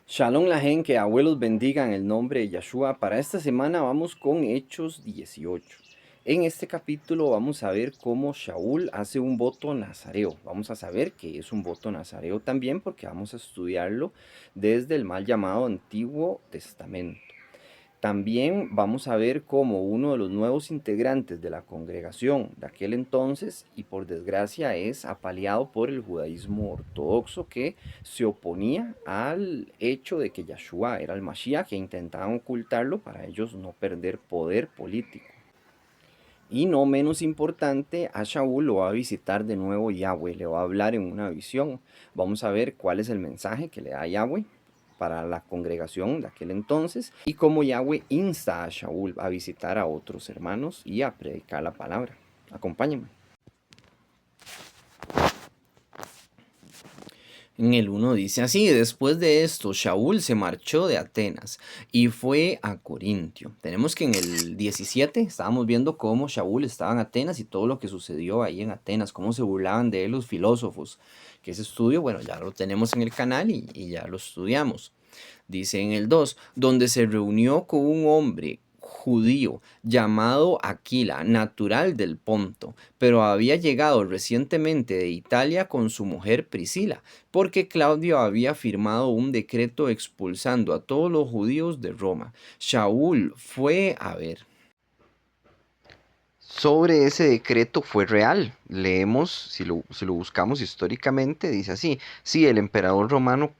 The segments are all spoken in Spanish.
Shalom la gente, que abuelos bendigan el nombre de Yahshua. Para esta semana vamos con Hechos 18. En este capítulo vamos a ver cómo Shaul hace un voto nazareo. Vamos a saber que es un voto nazareo también porque vamos a estudiarlo desde el mal llamado Antiguo Testamento. También vamos a ver cómo uno de los nuevos integrantes de la congregación de aquel entonces, y por desgracia es apaleado por el judaísmo ortodoxo que se oponía al hecho de que Yahshua era el Mashiach, que intentaban ocultarlo para ellos no perder poder político. Y no menos importante, a Shaul lo va a visitar de nuevo Yahweh, le va a hablar en una visión. Vamos a ver cuál es el mensaje que le da Yahweh para la congregación de aquel entonces y cómo Yahweh insta a Shaul a visitar a otros hermanos y a predicar la palabra. Acompáñenme. En el 1 dice así: después de esto, Shaul se marchó de Atenas y fue a Corintio. Tenemos que en el 17 estábamos viendo cómo Shaul estaba en Atenas y todo lo que sucedió ahí en Atenas, cómo se burlaban de él los filósofos. Que ese estudio, bueno, ya lo tenemos en el canal y ya lo estudiamos. Dice en el 2, donde se reunió con un hombre judío llamado Aquila, natural del Ponto, pero había llegado recientemente de Italia con su mujer Priscila, porque Claudio había firmado un decreto expulsando a todos los judíos de Roma. Shaul fue a ver. Sobre ese decreto fue real. Leemos, si lo buscamos históricamente, dice así: sí, el emperador romano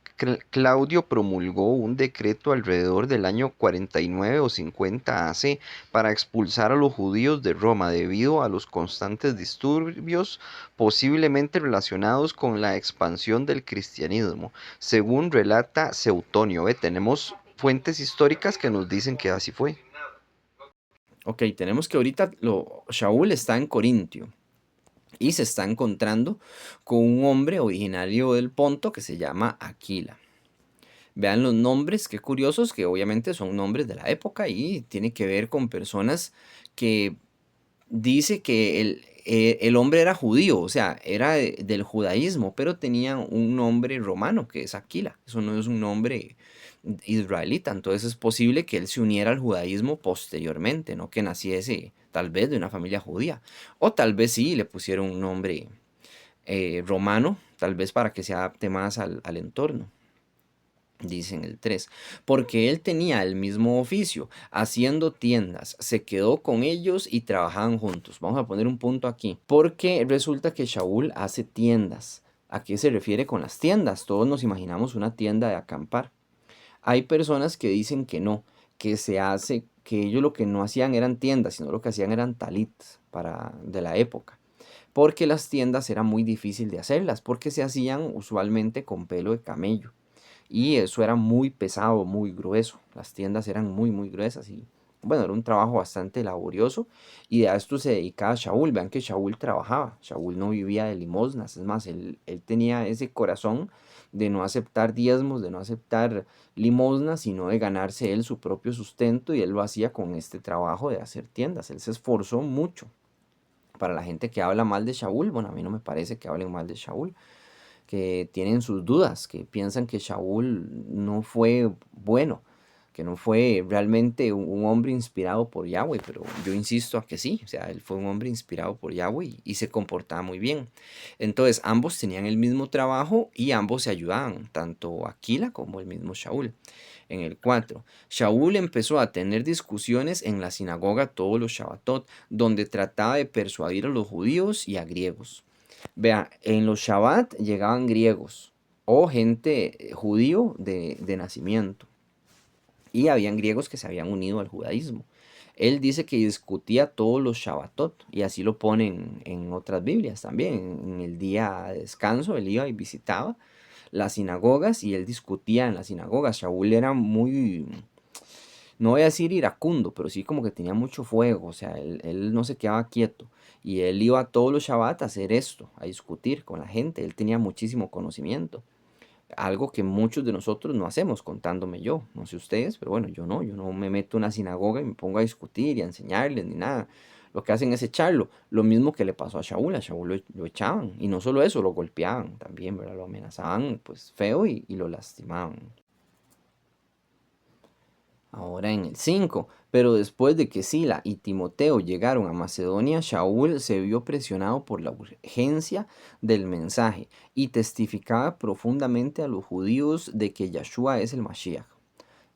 Claudio promulgó un decreto alrededor del año 49 o 50 AC para expulsar a los judíos de Roma debido a los constantes disturbios posiblemente relacionados con la expansión del cristianismo, según relata Seutonio. Tenemos fuentes históricas que nos dicen que así fue. Ok, tenemos que ahorita Shaul está en Corintio y se está encontrando con un hombre originario del Ponto que se llama Aquila. Vean los nombres, qué curiosos, que obviamente son nombres de la época y tiene que ver con personas que dice que el hombre era judío, o sea, era del judaísmo, pero tenía un nombre romano que es Aquila. Eso no es un nombre israelita, entonces es posible que él se uniera al judaísmo posteriormente, no que naciese tal vez de una familia judía, o tal vez sí le pusieron un nombre romano, tal vez para que se adapte más al entorno. Dice en el 3, porque él tenía el mismo oficio, haciendo tiendas, se quedó con ellos y trabajaban juntos. Vamos a poner un punto aquí, porque resulta que Shaul hace tiendas. ¿A qué se refiere con las tiendas? Todos nos imaginamos una tienda de acampar. Hay personas que dicen que no, que ellos lo que no hacían eran tiendas, sino lo que hacían eran talits de la época. Porque las tiendas era muy difícil de hacerlas, porque se hacían usualmente con pelo de camello. Y eso era muy pesado, muy grueso. Las tiendas eran muy, muy gruesas y bueno, era un trabajo bastante laborioso y a esto se dedicaba Shaul. Vean que Shaul trabajaba, Shaul no vivía de limosnas, es más, él tenía ese corazón de no aceptar diezmos, de no aceptar limosnas, sino de ganarse él su propio sustento y él lo hacía con este trabajo de hacer tiendas. Él se esforzó mucho. Para la gente que habla mal de Shaul, bueno, a mí no me parece que hablen mal de Shaul, que tienen sus dudas, que piensan que Shaul no fue bueno, que no fue realmente un hombre inspirado por Yahweh, pero yo insisto a que sí, o sea, él fue un hombre inspirado por Yahweh y se comportaba muy bien. Entonces, ambos tenían el mismo trabajo y ambos se ayudaban, tanto Aquila como el mismo Shaul. En el 4, Shaul empezó a tener discusiones en la sinagoga todos los Shabbatot, donde trataba de persuadir a los judíos y a griegos. Vea, en los Shabbat llegaban griegos o gente judío de nacimiento y habían griegos que se habían unido al judaísmo. Él dice que discutía todos los Shabbatot y así lo ponen en otras Biblias también. En el día de descanso él iba y visitaba las sinagogas y él discutía en las sinagogas. Shaul era muy, no voy a decir iracundo, pero sí como que tenía mucho fuego, o sea, él no se quedaba quieto. Y él iba todos los Shabbat a hacer esto, a discutir con la gente. Él tenía muchísimo conocimiento. Algo que muchos de nosotros no hacemos, contándome yo. No sé ustedes, pero bueno, yo no me meto en una sinagoga y me pongo a discutir y a enseñarles ni nada. Lo que hacen es echarlo. Lo mismo que le pasó a Shaul lo echaban. Y no solo eso, lo golpeaban también, ¿verdad? Lo amenazaban pues feo y lo lastimaban. Ahora en el 5. Pero después de que Sila y Timoteo llegaron a Macedonia, Shaul se vio presionado por la urgencia del mensaje y testificaba profundamente a los judíos de que Yeshua es el Mashiach.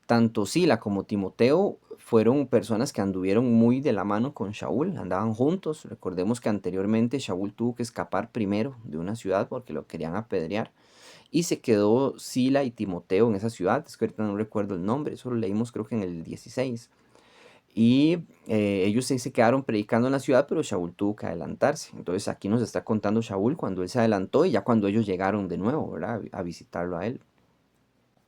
Tanto Sila como Timoteo fueron personas que anduvieron muy de la mano con Shaul, andaban juntos. Recordemos que anteriormente Shaul tuvo que escapar primero de una ciudad porque lo querían apedrear y se quedó Sila y Timoteo en esa ciudad. Es que ahorita no recuerdo el nombre, eso lo leímos creo que en el 16. Y ellos se quedaron predicando en la ciudad, pero Shaul tuvo que adelantarse. Entonces aquí nos está contando Shaul cuando él se adelantó y ya cuando ellos llegaron de nuevo, ¿verdad? A visitarlo a él.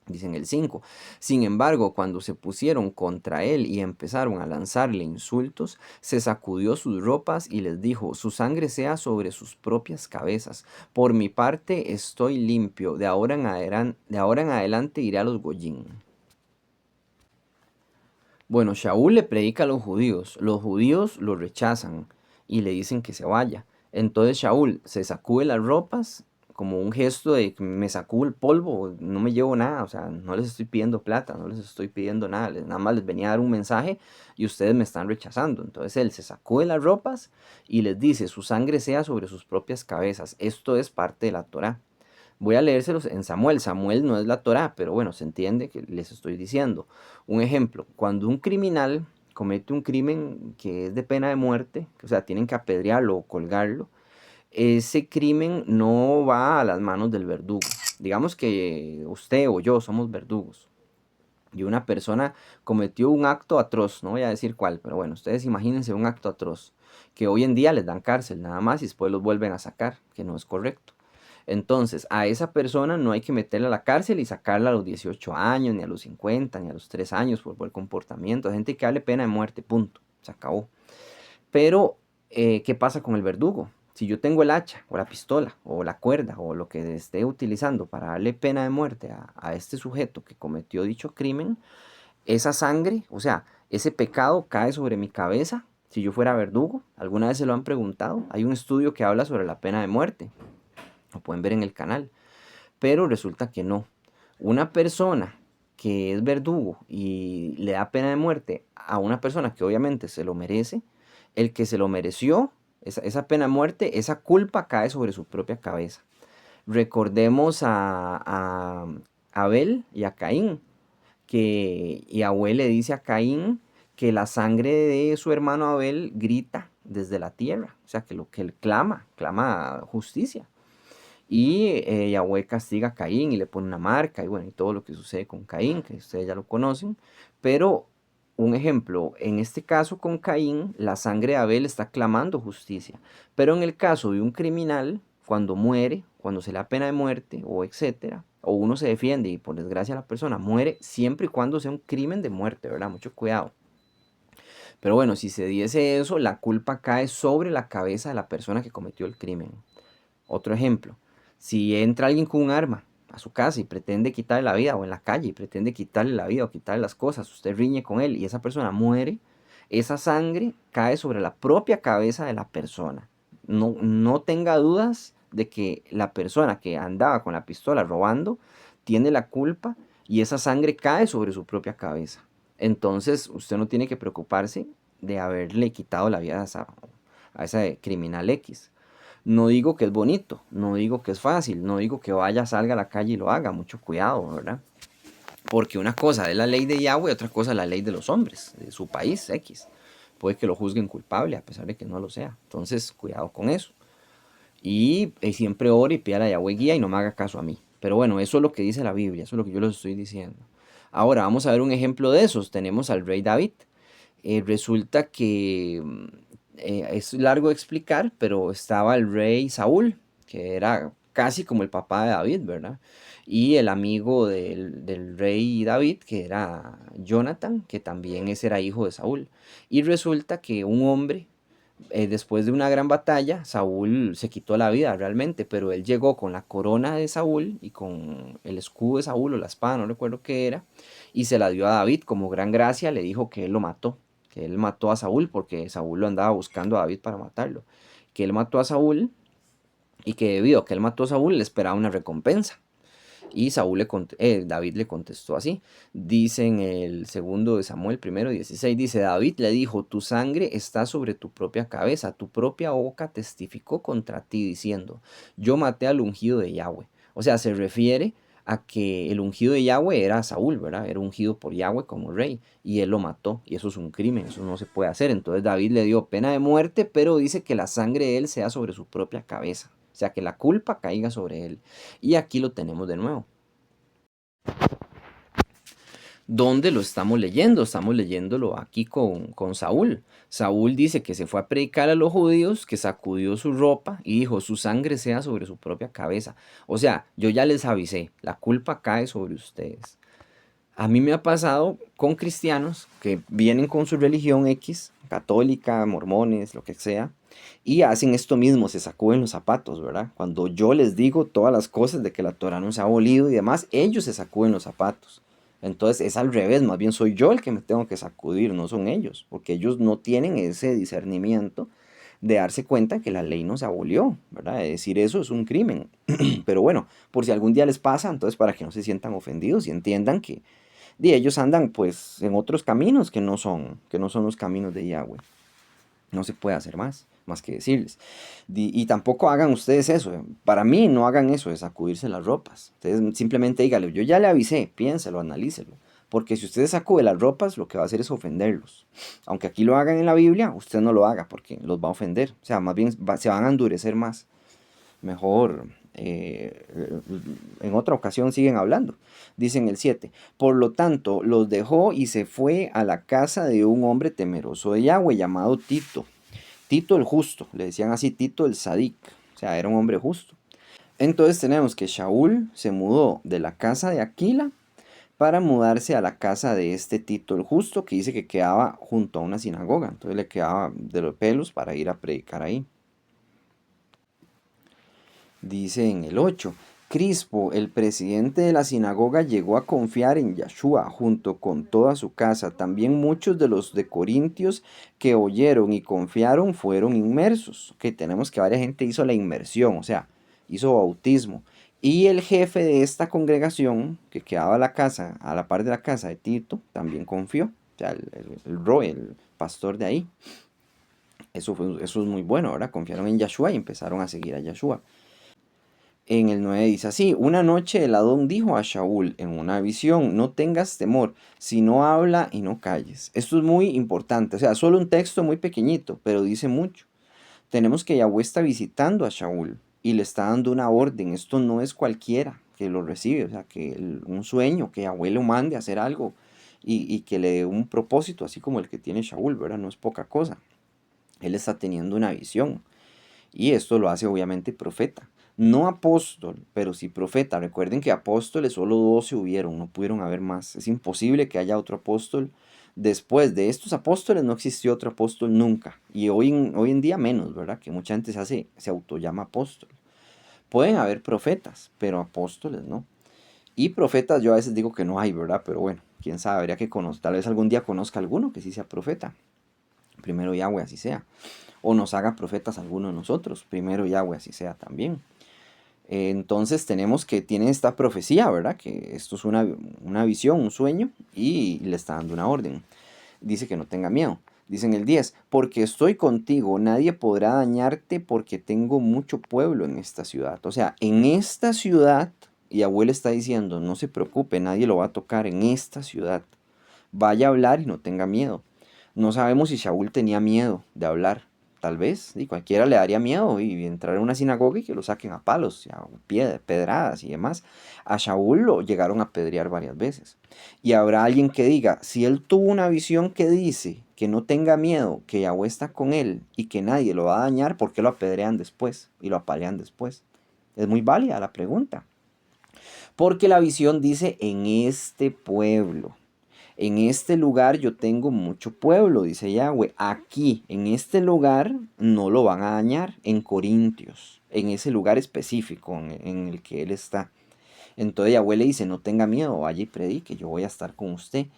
Dice en el 5. Sin embargo, cuando se pusieron contra él y empezaron a lanzarle insultos, se sacudió sus ropas y les dijo, su sangre sea sobre sus propias cabezas. Por mi parte estoy limpio, de ahora en adelante iré a los Goyín. Bueno, Shaul le predica a los judíos lo rechazan y le dicen que se vaya. Entonces Shaul se sacude las ropas como un gesto de que me sacudo el polvo, no me llevo nada, o sea, no les estoy pidiendo plata, no les estoy pidiendo nada, nada más les venía a dar un mensaje y ustedes me están rechazando. Entonces él se sacude las ropas y les dice, su sangre sea sobre sus propias cabezas. Esto es parte de la Torá. Voy a leérselos en Samuel. Samuel no es la Torá, pero bueno, se entiende que les estoy diciendo. Un ejemplo, cuando un criminal comete un crimen que es de pena de muerte, o sea, tienen que apedrearlo o colgarlo, ese crimen no va a las manos del verdugo. Digamos que usted o yo somos verdugos y una persona cometió un acto atroz, no voy a decir cuál, pero bueno, ustedes imagínense un acto atroz, que hoy en día les dan cárcel nada más y después los vuelven a sacar, que no es correcto. Entonces, a esa persona no hay que meterla a la cárcel y sacarla a los 18 años, ni a los 50, ni a los 3 años por buen comportamiento. Hay gente que darle pena de muerte, punto. Se acabó. Pero, ¿qué pasa con el verdugo? Si yo tengo el hacha, o la pistola, o la cuerda, o lo que esté utilizando para darle pena de muerte a este sujeto que cometió dicho crimen, esa sangre, o sea, ese pecado cae sobre mi cabeza si yo fuera verdugo. ¿Alguna vez se lo han preguntado? Hay un estudio que habla sobre la pena de muerte. Lo pueden ver en el canal. Pero resulta que no. Una persona que es verdugo y le da pena de muerte a una persona que obviamente se lo merece, el que se lo mereció, esa pena de muerte, esa culpa cae sobre su propia cabeza. Recordemos a Abel y a Caín, que Yahweh le dice a Caín que la sangre de su hermano Abel grita desde la tierra, o sea, que lo que él clama justicia. Y Yahweh castiga a Caín y le pone una marca y bueno, y todo lo que sucede con Caín, que ustedes ya lo conocen. Pero un ejemplo, en este caso con Caín, la sangre de Abel está clamando justicia. Pero en el caso de un criminal, cuando muere, cuando se le da pena de muerte o etcétera, o uno se defiende y por desgracia la persona muere, siempre y cuando sea un crimen de muerte, ¿verdad? Mucho cuidado. Pero bueno, si se diese eso, la culpa cae sobre la cabeza de la persona que cometió el crimen. Otro ejemplo, si entra alguien con un arma a su casa y pretende quitarle la vida, o en la calle y pretende quitarle la vida o quitarle las cosas, usted riñe con él y esa persona muere, esa sangre cae sobre la propia cabeza de la persona. No tenga dudas de que la persona que andaba con la pistola robando tiene la culpa y esa sangre cae sobre su propia cabeza. Entonces usted no tiene que preocuparse de haberle quitado la vida a ese criminal X. No digo que es bonito, no digo que es fácil, no digo que vaya, salga a la calle y lo haga, mucho cuidado, ¿verdad? Porque una cosa es la ley de Yahweh, otra cosa es la ley de los hombres, de su país X. Puede que lo juzguen culpable a pesar de que no lo sea. Entonces, cuidado con eso. Y siempre ore y pida a Yahweh guía y no me haga caso a mí. Pero bueno, eso es lo que dice la Biblia, eso es lo que yo les estoy diciendo. Ahora vamos a ver un ejemplo de esos. Tenemos al rey David. Resulta que es largo de explicar, pero estaba el rey Saúl, que era casi como el papá de David, ¿verdad? Y el amigo del rey David, que era Jonathan, que también ese era hijo de Saúl. Y resulta que un hombre, después de una gran batalla, Saúl se quitó la vida realmente, pero él llegó con la corona de Saúl y con el escudo de Saúl o la espada, no recuerdo qué era, y se la dio a David como gran gracia, le dijo que él lo mató, que él mató a Saúl porque Saúl lo andaba buscando a David para matarlo, que él mató a Saúl y que debido a que él mató a Saúl le esperaba una recompensa. Y David le contestó así. Dice en el segundo de Samuel, 1:16, dice, David le dijo, tu sangre está sobre tu propia cabeza, tu propia boca testificó contra ti diciendo, yo maté al ungido de Yahweh. O sea, se refiere a que el ungido de Yahweh era Saúl, ¿verdad? Era ungido por Yahweh como rey y él lo mató y eso es un crimen, eso no se puede hacer. Entonces David le dio pena de muerte, pero dice que la sangre de él sea sobre su propia cabeza. O sea, que la culpa caiga sobre él. Y aquí lo tenemos de nuevo. ¿Dónde lo estamos leyendo? Estamos leyéndolo aquí con Saúl. Saúl dice que se fue a predicar a los judíos, que sacudió su ropa y dijo, su sangre sea sobre su propia cabeza. O sea, yo ya les avisé, la culpa cae sobre ustedes. A mí me ha pasado con cristianos que vienen con su religión X, católica, mormones, lo que sea, y hacen esto mismo, se sacuden los zapatos, ¿verdad? Cuando yo les digo todas las cosas de que la Torah no se ha abolido y demás, ellos se sacuden los zapatos. Entonces es al revés, más bien soy yo el que me tengo que sacudir, no son ellos, porque ellos no tienen ese discernimiento de darse cuenta que la ley no se abolió, ¿verdad? De decir eso es un crimen. Pero bueno, por si algún día les pasa, entonces para que no se sientan ofendidos y entiendan que ellos andan pues en otros caminos que no son los caminos de Yahweh. No se puede hacer más que decirles. Y tampoco hagan ustedes eso. Para mí no hagan eso de sacudirse las ropas. Ustedes simplemente díganle, yo ya le avisé, piénselo, analícelo. Porque si usted sacude las ropas, lo que va a hacer es ofenderlos. Aunque aquí lo hagan en la Biblia, usted no lo haga porque los va a ofender. O sea, más bien se van a endurecer más. Mejor en otra ocasión siguen hablando. Dicen el 7. Por lo tanto, los dejó y se fue a la casa de un hombre temeroso de Yahweh llamado Tito. Tito el justo, le decían así Tito el Sadik, o sea, era un hombre justo. Entonces tenemos que Shaul se mudó de la casa de Aquila para mudarse a la casa de este Tito el justo, que dice que quedaba junto a una sinagoga. Entonces le quedaba de los pelos para ir a predicar ahí. Dice en el 8, Crispo, el presidente de la sinagoga, llegó a confiar en Yahshua junto con toda su casa. También muchos de los de Corintios que oyeron y confiaron fueron inmersos. Que tenemos que varias gente hizo la inmersión, o sea, hizo bautismo. Y el jefe de esta congregación, que quedaba a la par de la casa de Tito, también confió. O sea, el pastor de ahí. Eso es muy bueno, ¿verdad? Confiaron en Yahshua y empezaron a seguir a Yahshua. En el 9 dice así, una noche el Adón dijo a Shaul en una visión, no tengas temor, sino habla y no calles. Esto es muy importante, o sea, solo un texto muy pequeñito, pero dice mucho. Tenemos que Yahweh está visitando a Shaul y le está dando una orden. Esto no es cualquiera que lo recibe, o sea, que un sueño, que Yahweh lo mande a hacer algo y que le dé un propósito, así como el que tiene Shaul, ¿verdad? No es poca cosa. Él está teniendo una visión. Y esto lo hace obviamente profeta. No apóstol, pero sí profeta. Recuerden que apóstoles solo 12 hubieron, no pudieron haber más. Es imposible que haya otro apóstol. Después de estos apóstoles no existió otro apóstol nunca. Y hoy en día menos, ¿verdad? Que mucha gente se autollama apóstol. Pueden haber profetas, pero apóstoles no. Y profetas yo a veces digo que no hay, ¿verdad? Pero bueno, quién sabe, habría que conocer. Tal vez algún día conozca alguno que sí sea profeta. Primero Yahweh, así sea. O nos haga profetas alguno de nosotros. Primero Yahweh, así sea también. Entonces tenemos que tiene esta profecía, ¿verdad? Que esto es una visión, un sueño, y le está dando una orden. Dice que no tenga miedo. Dice en el 10, porque estoy contigo, nadie podrá dañarte porque tengo mucho pueblo en esta ciudad. O sea, en esta ciudad, y abuelo está diciendo, no se preocupe, nadie lo va a tocar en esta ciudad. Vaya a hablar y no tenga miedo. No sabemos si Shaul tenía miedo de hablar. Tal vez, y cualquiera le daría miedo y entrar en una sinagoga y que lo saquen a palos, a pedradas y demás. A Shaul lo llegaron a apedrear varias veces. Y habrá alguien que diga, si él tuvo una visión que dice que no tenga miedo, que Yahweh está con él y que nadie lo va a dañar, ¿por qué lo apedrean después y lo apalean después? Es muy válida la pregunta. Porque la visión dice en este pueblo. En este lugar yo tengo mucho pueblo, dice Yahweh. Aquí, en este lugar, no lo van a dañar. En Corintios, en ese lugar específico en el que él está. Entonces Yahweh le dice, no tenga miedo, vaya y predique, yo voy a estar con usted.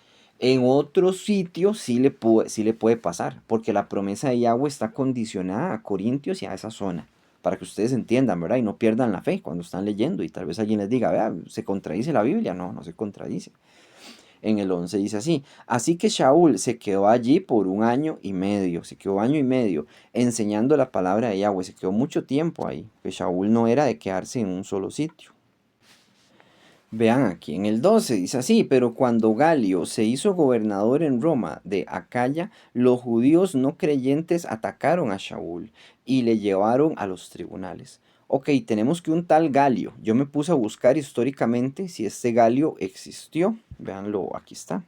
En otro sitio sí le puede pasar, porque la promesa de Yahweh está condicionada a Corintios y a esa zona. para que ustedes entiendan, ¿verdad? Y no pierdan la fe cuando están leyendo y tal vez alguien les diga, vea, ¿se contradice la Biblia? No, no se contradice. En el 11 dice así, así que Shaul se quedó allí por un año y medio, se quedó año y medio enseñando la palabra de Yahweh, se quedó mucho tiempo ahí, que Shaul no era de quedarse en un solo sitio. Vean aquí en el 12 dice así, pero cuando Galio se hizo gobernador en Roma de Acaya, los judíos no creyentes atacaron a Shaul y le llevaron a los tribunales. Ok, tenemos que un tal Galio. Yo me puse a buscar históricamente si este Galio existió. Veanlo, aquí está.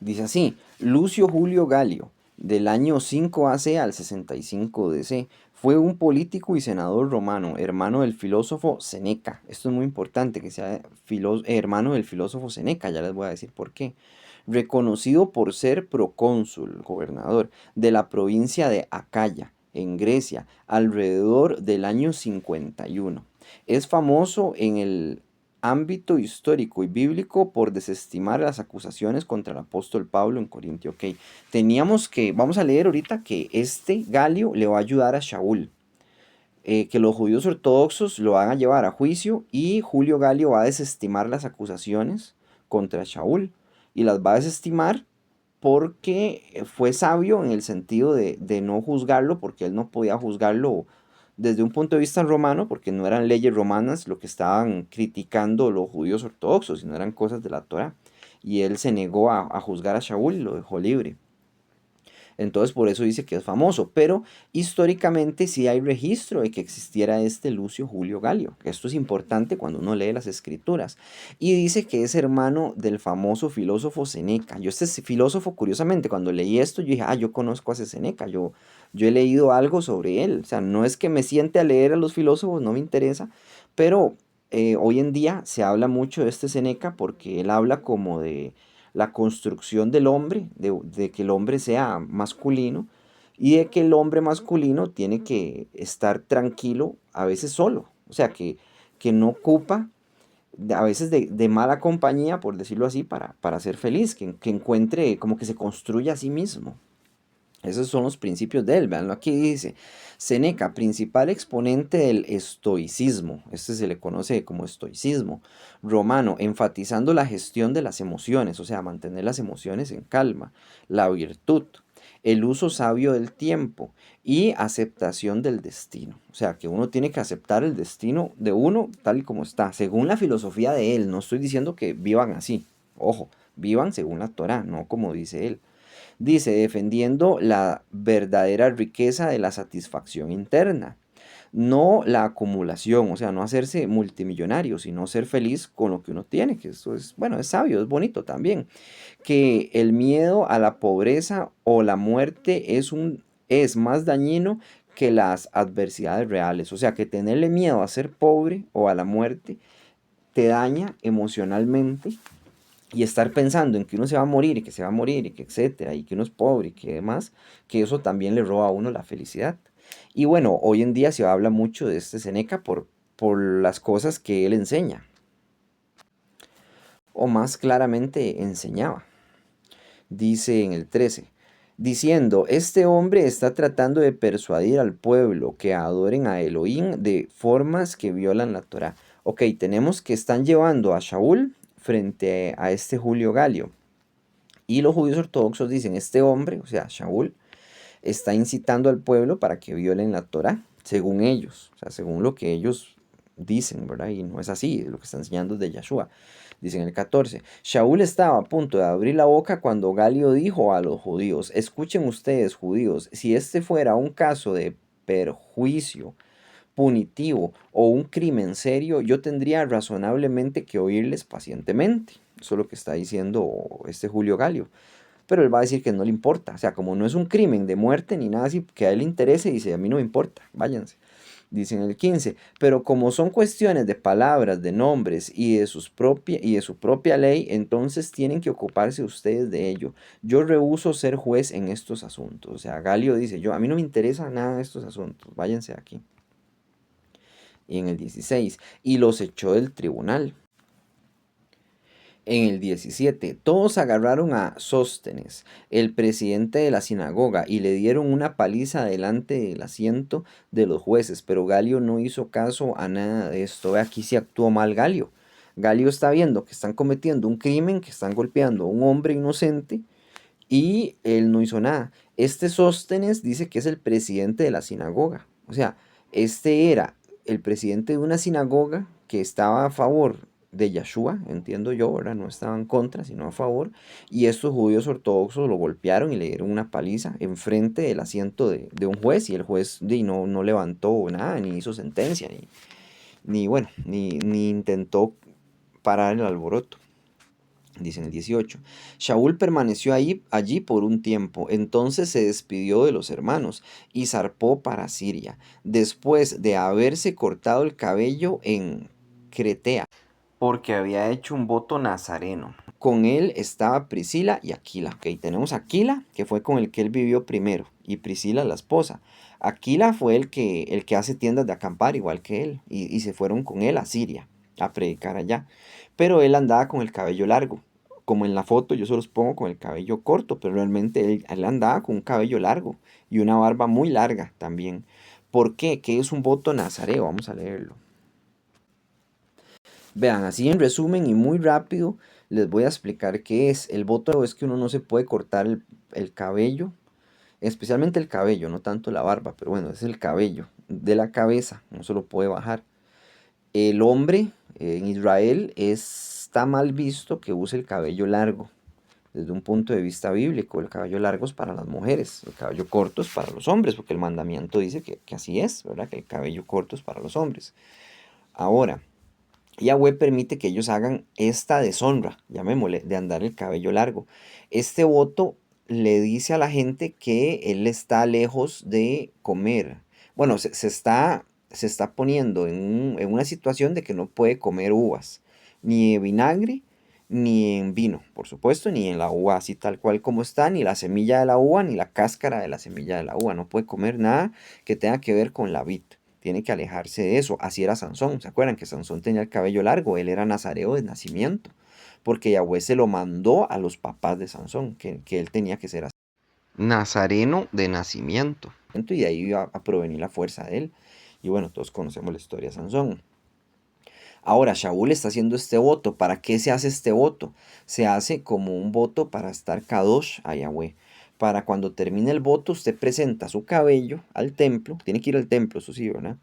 Dice así, Lucio Julio Galio, del año 5 AC al 65 DC, fue un político y senador romano, hermano del filósofo Seneca. Esto es muy importante, que sea hermano del filósofo Seneca, ya les voy a decir por qué. Reconocido por ser procónsul, gobernador, de la provincia de Acaya, en Grecia, alrededor del año 51. Es famoso en el ámbito histórico y bíblico por desestimar las acusaciones contra el apóstol Pablo en Corintio. Ok, vamos a leer ahorita que este Galio le va a ayudar a Shaul, que los judíos ortodoxos lo van a llevar a juicio y Julio Galio va a desestimar las acusaciones contra Shaul y las va a desestimar porque fue sabio en el sentido de no juzgarlo, porque él no podía juzgarlo desde un punto de vista romano, porque no eran leyes romanas lo que estaban criticando los judíos ortodoxos, sino eran cosas de la Torá. Y él se negó a juzgar a Shaul y lo dejó libre. Entonces por eso dice que es famoso, pero históricamente sí hay registro de que existiera este Lucio Julio Galio. Esto es importante cuando uno lee las escrituras. Y dice que es hermano del famoso filósofo Seneca. Yo este filósofo, curiosamente, cuando leí esto, yo dije, yo conozco a ese Seneca, yo he leído algo sobre él. O sea, no es que me siente a leer a los filósofos, no me interesa, pero hoy en día se habla mucho de este Seneca porque él habla como de la construcción del hombre, de que el hombre sea masculino y de que el hombre masculino tiene que estar tranquilo, a veces solo, o sea, que no ocupa a veces de mala compañía, por decirlo así, para ser feliz, que encuentre como que se construya a sí mismo. Esos son los principios de él. Veanlo aquí dice, Séneca, principal exponente del estoicismo, este se le conoce como estoicismo romano, enfatizando la gestión de las emociones, o sea, mantener las emociones en calma, la virtud, el uso sabio del tiempo y aceptación del destino. O sea, que uno tiene que aceptar el destino de uno tal y como está, según la filosofía de él. No estoy diciendo que vivan así, ojo, vivan según la Torá, no como dice él. Dice, defendiendo la verdadera riqueza de la satisfacción interna, no la acumulación, o sea, no hacerse multimillonario, sino ser feliz con lo que uno tiene, que eso es, bueno, es sabio, es bonito también. Que el miedo a la pobreza o la muerte es más dañino que las adversidades reales, o sea, que tenerle miedo a ser pobre o a la muerte te daña emocionalmente y estar pensando en que uno se va a morir y que se va a morir y que etcétera, y que uno es pobre y que demás, que eso también le roba a uno la felicidad. Y bueno, hoy en día se habla mucho de este Seneca por las cosas que él enseña, o más claramente enseñaba. Dice en el 13, diciendo, este hombre está tratando de persuadir al pueblo que adoren a Elohim de formas que violan la Torah. Ok, tenemos que están llevando a Shaul frente a este Julio Galio. Y los judíos ortodoxos dicen, este hombre, o sea, Shaul, está incitando al pueblo para que violen la Torá, según ellos, o sea, según lo que ellos dicen, ¿verdad? Y no es así, lo que está enseñando es de Yahshua. Dice en el 14, Shaul estaba a punto de abrir la boca cuando Galio dijo a los judíos, escuchen ustedes, judíos, si este fuera un caso de perjuicio punitivo o un crimen serio, yo tendría razonablemente que oírles pacientemente. Eso es lo que está diciendo este Julio Galio. Pero él va a decir que no le importa. O sea, como no es un crimen de muerte ni nada así, que a él le interese, dice, a mí no me importa, váyanse. Dice en el 15, pero como son cuestiones de palabras, de nombres y de su propia ley, entonces tienen que ocuparse ustedes de ello. Yo rehúso ser juez en estos asuntos. O sea, Galio dice, a mí no me interesa nada de estos asuntos, váyanse de aquí. Y en el 16, y los echó del tribunal. En el 17, todos agarraron a Sóstenes, el presidente de la sinagoga, y le dieron una paliza delante del asiento de los jueces, pero Galio no hizo caso a nada de esto. Ve, aquí sí actuó mal Galio. Galio está viendo que están cometiendo un crimen, que están golpeando a un hombre inocente, y él no hizo nada. Este Sóstenes dice que es el presidente de la sinagoga. O sea, este era el presidente de una sinagoga que estaba a favor de Yeshua, entiendo yo, ¿verdad? No estaba en contra, sino a favor. Y estos judíos ortodoxos lo golpearon y le dieron una paliza enfrente del asiento de un juez. Y el juez no levantó nada, ni hizo sentencia, bueno, ni intentó parar el alboroto. Dice en el 18, Shaul permaneció allí por un tiempo, entonces se despidió de los hermanos y zarpó para Siria, después de haberse cortado el cabello en Cretea, porque había hecho un voto nazareno. Con él estaba Priscila y Aquila. Ok, tenemos a Aquila, que fue con el que él vivió primero, y Priscila la esposa. Aquila fue el que hace tiendas de acampar, igual que él, y se fueron con él a Siria a predicar allá. Pero él andaba con el cabello largo. Como en la foto yo se los pongo con el cabello corto, pero realmente él andaba con un cabello largo y una barba muy larga también. ¿Por qué? ¿Qué es un voto nazareo? Vamos a leerlo. Vean, así en resumen y muy rápido les voy a explicar qué es. El voto es que uno no se puede cortar el cabello, especialmente el cabello, no tanto la barba, pero bueno, es el cabello de la cabeza, no se lo puede bajar. El hombre en Israel está mal visto que use el cabello largo. Desde un punto de vista bíblico, el cabello largo es para las mujeres, el cabello corto es para los hombres, porque el mandamiento dice que así es, ¿verdad? Que el cabello corto es para los hombres. Ahora, Yahweh permite que ellos hagan esta deshonra, llamémosle, de andar el cabello largo. Este voto le dice a la gente que él está lejos de comer. Bueno, se está poniendo en una situación de que no puede comer uvas, ni en vinagre, ni en vino, por supuesto, ni en la uva así tal cual como está, ni la semilla de la uva, ni la cáscara de la semilla de la uva. No puede comer nada que tenga que ver con la vid. Tiene que alejarse de eso. Así era Sansón. ¿Se acuerdan que Sansón tenía el cabello largo? Él era nazareo de nacimiento. Porque Yahweh se lo mandó a los papás de Sansón, que él tenía que ser así. Nazareno de nacimiento. Y de ahí iba a provenir la fuerza de él. Y bueno, todos conocemos la historia de Sansón. Ahora, Shaul está haciendo este voto. ¿Para qué se hace este voto? Se hace como un voto para estar Kadosh a Yahweh. Para cuando termine el voto, usted presenta su cabello al templo. Tiene que ir al templo, eso sí, ¿verdad?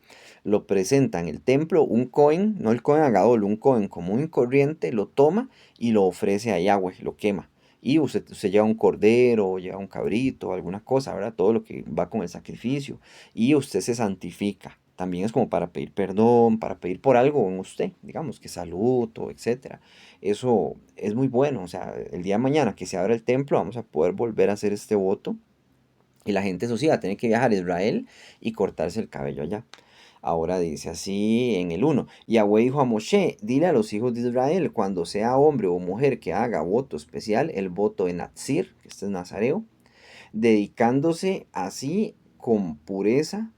Lo presenta en el templo, un cohen, no el cohen agadol, un cohen común y corriente, lo toma y lo ofrece a Yahweh, lo quema. Y usted lleva un cordero, lleva un cabrito, alguna cosa, ¿verdad? Todo lo que va con el sacrificio. Y usted se santifica. También es como para pedir perdón, para pedir por algo en usted, digamos, que salud o etcétera. Eso es muy bueno. O sea, el día de mañana que se abra el templo, vamos a poder volver a hacer este voto. Y la gente, eso sí, va a tener que viajar a Israel y cortarse el cabello allá. Ahora dice así en el 1. Yahweh dijo a Moshe, dile a los hijos de Israel, cuando sea hombre o mujer que haga voto especial, el voto de Natsir, que este es Nazareo, dedicándose así con pureza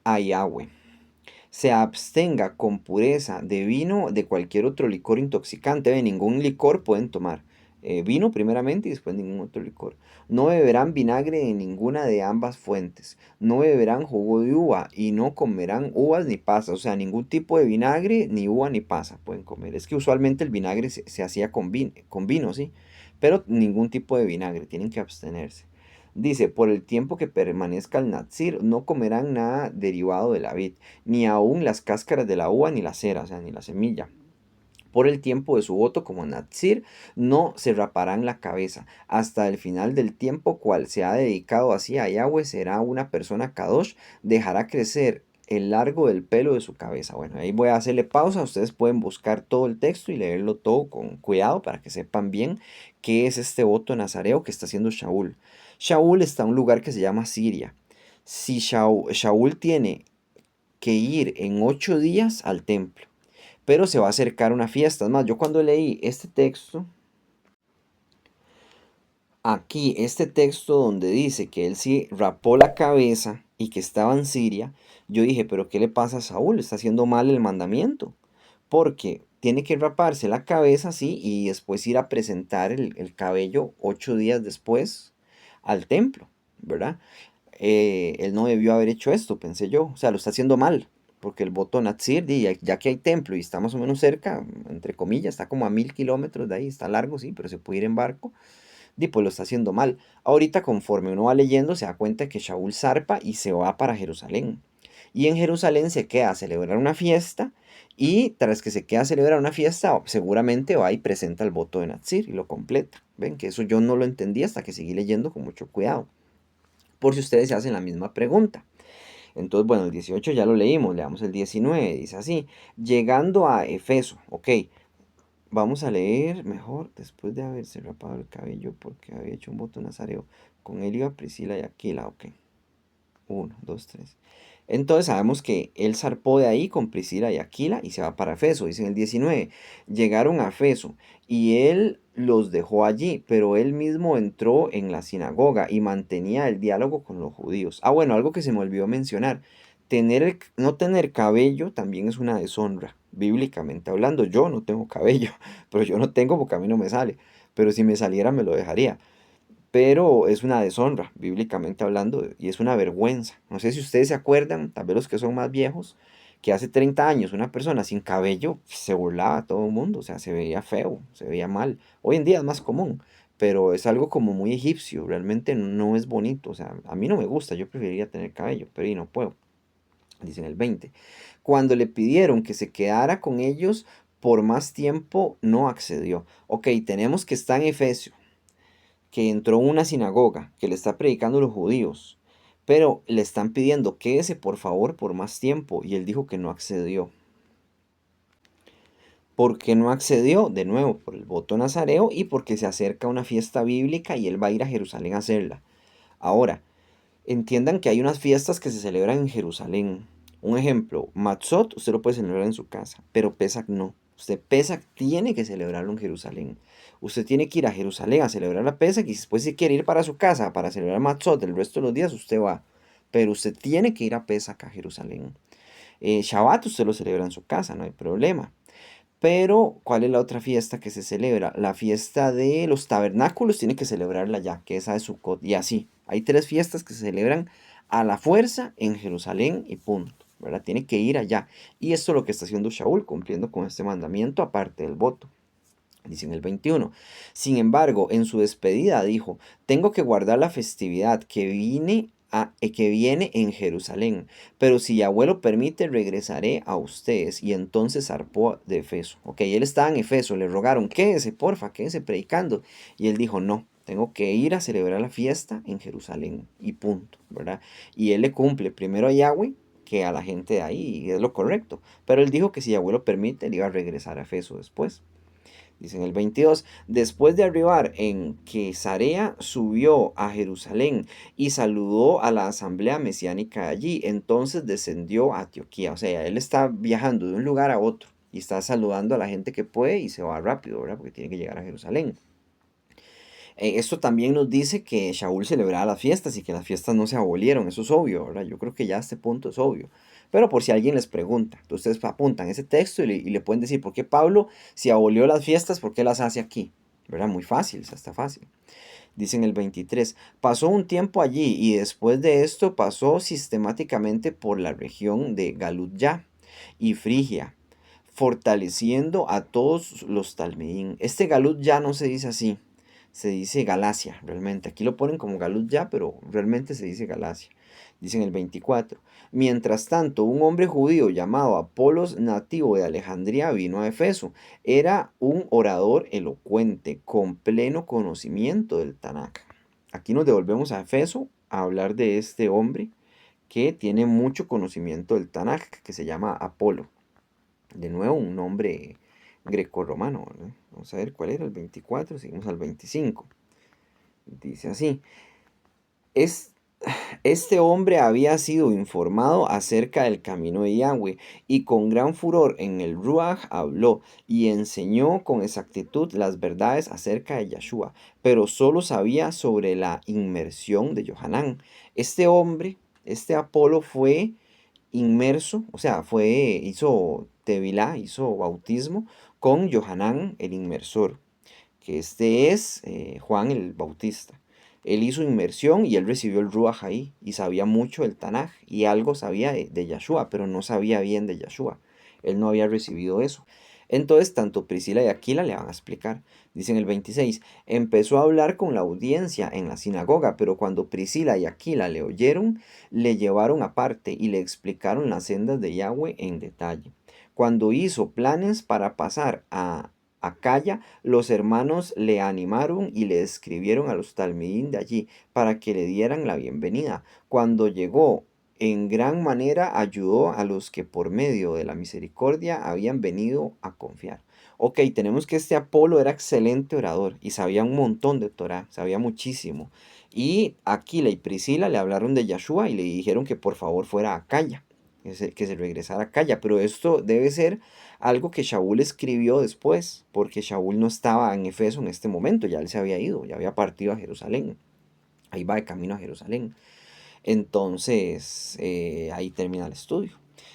a Yahweh, se abstenga con pureza de vino, de cualquier otro licor intoxicante. De ningún licor pueden tomar. Vino primeramente y después ningún otro licor. No beberán vinagre de ninguna de ambas fuentes. No beberán jugo de uva y no comerán uvas ni pasas. O sea, ningún tipo de vinagre, ni uva ni pasa pueden comer. Es que usualmente el vinagre se hacía con vino, ¿sí? Pero ningún tipo de vinagre. Tienen que abstenerse. Dice, por el tiempo que permanezca el Natsir, no comerán nada derivado de la vid, ni aun las cáscaras de la uva, ni la cera, o sea, ni la semilla. Por el tiempo de su voto como Natsir, no se raparán la cabeza. Hasta el final del tiempo, cual se ha dedicado así a Yahweh, será una persona Kadosh, dejará crecer el largo del pelo de su cabeza. Bueno, ahí voy a hacerle pausa. Ustedes pueden buscar todo el texto y leerlo todo con cuidado para que sepan bien qué es este voto nazareo que está haciendo Shaul. Shaul está en un lugar que se llama Siria. Si Shaul tiene que ir en 8 días al templo, pero se va a acercar una fiesta. Es más, yo cuando leí este texto, aquí, este texto donde dice que él sí rapó la cabeza y que estaba en Siria, yo dije, pero ¿qué le pasa a Saúl? Está haciendo mal el mandamiento. Porque tiene que raparse la cabeza, sí, y después ir a presentar el cabello 8 días después al templo, ¿verdad? Él no debió haber hecho esto, pensé yo. O sea, lo está haciendo mal. Porque el voto Natsir, ya que hay templo y está más o menos cerca, entre comillas, está como a 1000 kilómetros de ahí, está largo, sí, pero se puede ir en barco, pues lo está haciendo mal. Ahorita, conforme uno va leyendo, se da cuenta que Shaul zarpa y se va para Jerusalén. Y en Jerusalén se queda a celebrar una fiesta. Y tras que se queda a celebrar una fiesta, seguramente va y presenta el voto de Natsir y lo completa. Ven que eso yo no lo entendí hasta que seguí leyendo con mucho cuidado. Por si ustedes se hacen la misma pregunta. Entonces, bueno, el 18 ya lo leímos, leamos el 19, dice así, llegando a Efeso, ok, vamos a leer mejor, después de haberse rapado el cabello porque había hecho un voto nazareo, con él iba Priscila y Aquila, ok, uno, dos, tres. Entonces sabemos que él zarpó de ahí con Priscila y Aquila y se va para Efeso. Dice en el 19, llegaron a Efeso y él los dejó allí, pero él mismo entró en la sinagoga y mantenía el diálogo con los judíos. Ah, bueno, algo que se me olvidó mencionar. No tener cabello también es una deshonra, bíblicamente hablando. Yo no tengo cabello, pero yo no tengo porque a mí no me sale. Pero si me saliera me lo dejaría, pero es una deshonra, bíblicamente hablando, y es una vergüenza. No sé si ustedes se acuerdan, tal vez los que son más viejos, que hace 30 años una persona sin cabello se burlaba a todo el mundo, o sea, se veía feo, se veía mal. Hoy en día es más común, pero es algo como muy egipcio, realmente no es bonito, o sea, a mí no me gusta, yo preferiría tener cabello, pero y no puedo. Dicen el 20. Cuando le pidieron que se quedara con ellos por más tiempo, no accedió. Ok, tenemos que estar en Efesios, que entró a una sinagoga, que le está predicando a los judíos, pero le están pidiendo quédese por favor por más tiempo y él dijo que no accedió. ¿Por qué no accedió? De nuevo, por el voto nazareo y porque se acerca una fiesta bíblica y él va a ir a Jerusalén a hacerla. Ahora, entiendan que hay unas fiestas que se celebran en Jerusalén. Un ejemplo, Matzot usted lo puede celebrar en su casa, pero Pesach no. Usted Pesach tiene que celebrarlo en Jerusalén. Usted tiene que ir a Jerusalén a celebrar la Pesach y después si quiere ir para su casa para celebrar Matzot el resto de los días, usted va. Pero usted tiene que ir a Pesach a Jerusalén. Shabbat usted lo celebra en su casa, no hay problema. Pero, ¿cuál es la otra fiesta que se celebra? La fiesta de los tabernáculos tiene que celebrarla ya, que esa es Sukkot. Y así, hay tres fiestas que se celebran a la fuerza en Jerusalén y punto, ¿verdad? Tiene que ir allá. Y esto es lo que está haciendo Shaul, cumpliendo con este mandamiento, aparte del voto. Dice en el 21. Sin embargo, en su despedida dijo, tengo que guardar la festividad que viene en Jerusalén, pero si Yahweh lo permite, regresaré a ustedes. Y entonces zarpó de Efeso. Ok, él estaba en Efeso, le rogaron, quédese, porfa, quédese predicando. Y él dijo, no, tengo que ir a celebrar la fiesta en Jerusalén. Y punto, ¿verdad? Y él le cumple primero a Yahweh que a la gente de ahí, y es lo correcto. Pero él dijo que si Yahweh lo permite, él iba a regresar a Efeso después. Dice en el 22, después de arribar en Cesarea, subió a Jerusalén y saludó a la asamblea mesiánica allí. Entonces descendió a Antioquía. O sea, él está viajando de un lugar a otro y está saludando a la gente que puede y se va rápido, ¿verdad? Porque tiene que llegar a Jerusalén. Esto también nos dice que Shaul celebraba las fiestas y que las fiestas no se abolieron, eso es obvio, ¿verdad? Yo creo que ya a este punto es obvio. Pero por si alguien les pregunta, entonces ustedes apuntan ese texto y le pueden decir, ¿por qué Pablo, si abolió las fiestas, por qué las hace aquí? ¿Verdad? Muy fácil, está fácil. Dice en el 23, pasó un tiempo allí y después de esto pasó sistemáticamente por la región de Galudya y Frigia, fortaleciendo a todos los Talmeín. Este Galut ya no se dice así, se dice Galacia, realmente. Aquí lo ponen como Galut ya, pero realmente se dice Galacia. Dice en el 24. Mientras tanto, un hombre judío llamado Apolos, nativo de Alejandría, vino a Efeso. Era un orador elocuente, con pleno conocimiento del Tanakh. Aquí nos devolvemos a Efeso a hablar de este hombre que tiene mucho conocimiento del Tanakh, que se llama Apolo. De nuevo, un nombre grecorromano, ¿no? Vamos a ver cuál era el 24, seguimos al 25. Dice así, es, este hombre había sido informado acerca del camino de Yahweh y con gran furor en el Ruach habló y enseñó con exactitud las verdades acerca de Yahshua, pero solo sabía sobre la inmersión de Johanán. Este hombre, este Apolo fue inmerso, o sea, hizo tevilá, hizo bautismo con Johanán el inmersor, que este es Juan el Bautista. Él hizo inmersión y él recibió el Ruach ahí y sabía mucho del Tanaj y algo sabía de Yahshua, pero no sabía bien de Yahshua. Él no había recibido eso. Entonces, tanto Priscila y Aquila le van a explicar. Dice en el 26, empezó a hablar con la audiencia en la sinagoga, pero cuando Priscila y Aquila le oyeron, le llevaron aparte y le explicaron las sendas de Yahweh en detalle. Cuando hizo planes para pasar a Acaya, los hermanos le animaron y le escribieron a los talmidín de allí para que le dieran la bienvenida. Cuando llegó, en gran manera ayudó a los que por medio de la misericordia habían venido a confiar. Ok, tenemos que este Apolo era excelente orador y sabía un montón de Torah, sabía muchísimo. Y Aquila y Priscila le hablaron de Yahshua y le dijeron que por favor fuera a Acaya, que se regresara a Acaya. Pero esto debe ser algo que Shaul escribió después, porque Shaul no estaba en Efeso en este momento, ya él se había ido, ya había partido a Jerusalén. Ahí va de camino a Jerusalén. Entonces, ahí termina el estudio.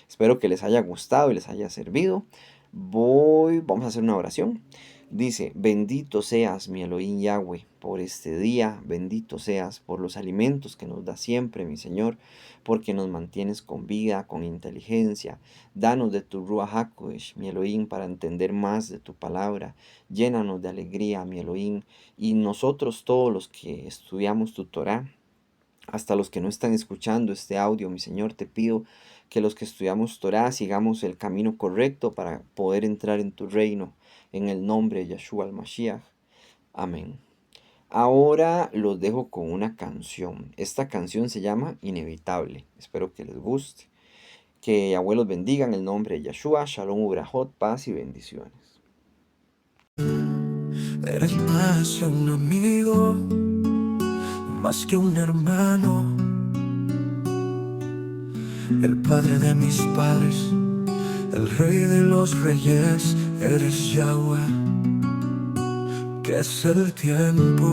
Espero que les haya gustado y les haya servido. Vamos a hacer una oración. Dice, bendito seas mi Elohim Yahweh por este día, bendito seas por los alimentos que nos da siempre, mi Señor, porque nos mantienes con vida, con inteligencia. Danos de tu Ruach HaKodesh, mi Elohim, para entender más de tu palabra. Llénanos de alegría, mi Elohim, y nosotros todos los que estudiamos tu Torah, hasta los que no están escuchando este audio, mi Señor, te pido que los que estudiamos Torah sigamos el camino correcto para poder entrar en tu reino, en el nombre de Yahshua al-Mashiach. Amén. Ahora los dejo con una canción. Esta canción se llama Inevitable. Espero que les guste. Que abuelos bendigan el nombre de Yahshua. Shalom, Ubrajot, paz y bendiciones. Eres más que un amigo, más que un hermano, el padre de mis padres, el rey de los reyes. Eres Yahweh, que es el tiempo,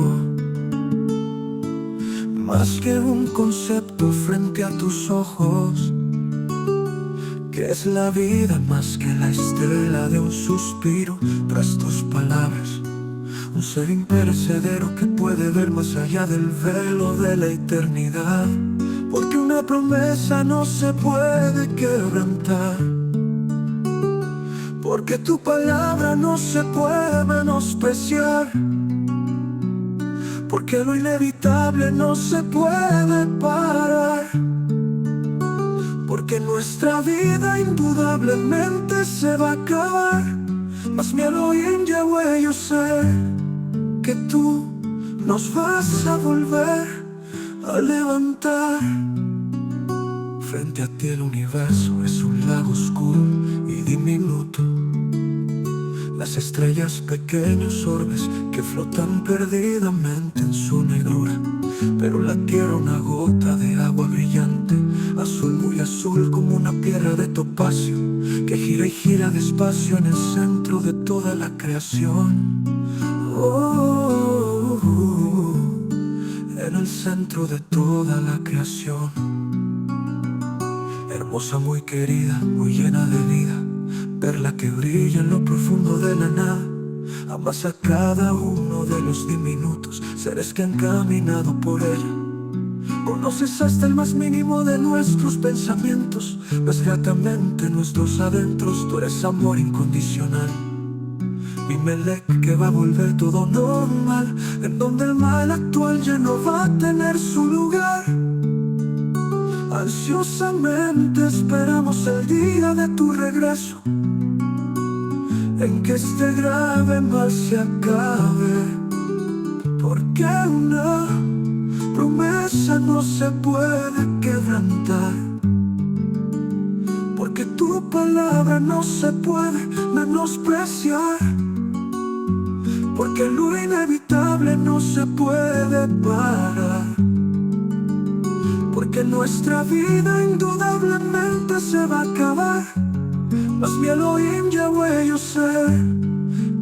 más que un concepto frente a tus ojos, que es la vida más que la estela de un suspiro tras tus palabras. Un ser imperecedero que puede ver más allá del velo de la eternidad, porque una promesa no se puede quebrantar, porque tu palabra no se puede menospreciar, porque lo inevitable no se puede parar, porque nuestra vida indudablemente se va a acabar. Mas mi Elohim Yahweh, yo sé que tú nos vas a volver a levantar. Frente a ti el universo es un lago oscuro y diminuto, las estrellas pequeños orbes que flotan perdidamente en su negrura, pero la tierra una gota de agua brillante, azul muy azul como una piedra de topacio, que gira y gira despacio en el centro de toda la creación. En el centro de toda la creación. Hermosa, muy querida, muy llena de vida, perla que brilla en lo profundo de la nada. Amas a cada uno de los diminutos seres que han caminado por ella. Conoces hasta el más mínimo de nuestros pensamientos, ves gratamente nuestros adentros. Tú eres amor incondicional, mi Melec que va a volver todo normal, en donde el mal actual ya no va a tener su lugar. Ansiosamente esperamos el día de tu regreso, en que este grave mal se acabe, porque una promesa no se puede quebrantar, porque tu palabra no se puede menospreciar, porque lo inevitable no se puede parar, porque nuestra vida indudablemente se va a acabar. Mas mi Elohim Yahweh, yo sé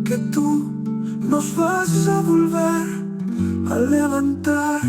que tú nos vas a volver a levantar.